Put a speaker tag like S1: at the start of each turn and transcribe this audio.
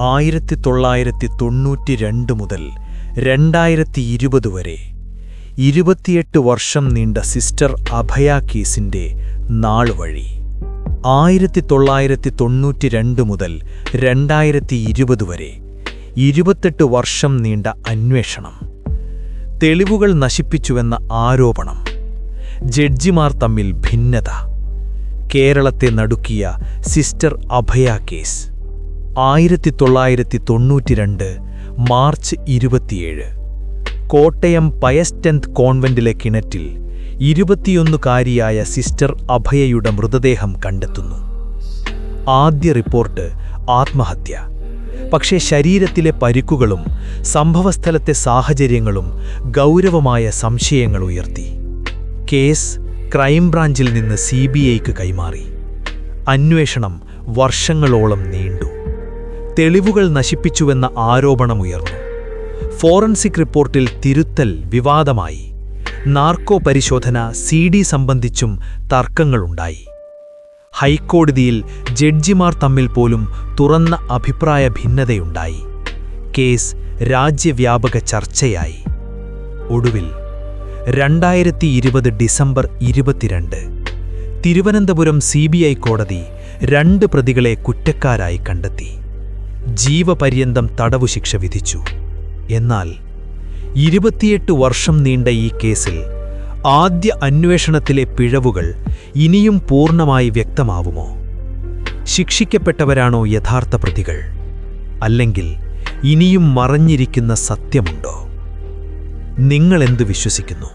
S1: 1992 മുതൽ 2020 വരെ 28 വർഷം നീണ്ട സിസ്റ്റർ അഭയ കേസിന്റെ നാളുവഴി. 1992 മുതൽ 2020 വരെ 28 വർഷം നീണ്ട അന്വേഷണം. തെളിവുകൾ നശിപ്പിച്ചുവെന്ന ആരോപണം. ജഡ്ജിമാർ തമ്മിൽ ഭിന്നത. കേരളത്തെ നടുക്കിയ sister Abhaya case. 1992 March 27 Kottayam Pius 10th കോൺവെന്റിലെ കിണറ്റിൽ 21-കാരിയായ സിസ്റ്റർ അഭയയുടെ മൃതദേഹം കണ്ടെത്തുന്നു. ആദ്യ റിപ്പോർട്ട് ആത്മഹത്യ. പക്ഷേ ശരീരത്തിലെ പരിക്കുകളും സംഭവസ്ഥലത്തെ സാഹചര്യങ്ങളും ഗൗരവമായ സംശയങ്ങൾ ഉയർത്തി. കേസ് ക്രൈംബ്രാഞ്ചിൽ നിന്ന് CBIക്ക് കൈമാറി. അന്വേഷണം വർഷങ്ങളോളം നീണ്ടു. തെളിവുകൾ നശിപ്പിച്ചുവെന്ന ആരോപണമുയർന്നു. ഫോറൻസിക് റിപ്പോർട്ടിൽ തിരുത്തൽ വിവാദമായി. നാർക്കോ പരിശോധന CD സംബന്ധിച്ചും തർക്കങ്ങളുണ്ടായി. ഹൈക്കോടതിയിൽ ജഡ്ജിമാർ തമ്മിൽ പോലും തുറന്ന അഭിപ്രായ ഭിന്നതയുണ്ടായി. കേസ് രാജ്യവ്യാപക ചർച്ചയായി. ഒടുവിൽ 2020 ഡിസംബർ 22 തിരുവനന്തപുരം CBI കോടതി 2 പ്രതികളെ കുറ്റക്കാരായി കണ്ടെത്തി. ജീവപര്യന്തം തടവുശിക്ഷ വിധിച്ചു. എന്നാൽ 28 വർഷം നീണ്ട ഈ കേസിൽ ആദ്യ അന്വേഷണത്തിലെ പിഴവുകൾ ഇനിയും പൂർണ്ണമായി വ്യക്തമാവുമോ? ശിക്ഷിക്കപ്പെട്ടവരാണോ യഥാർത്ഥ പ്രതികൾ? അല്ലെങ്കിൽ ഇനിയും മറഞ്ഞിരിക്കുന്ന സത്യമുണ്ടോ? നിങ്ങളെന്തു വിശ്വസിക്കുന്നു?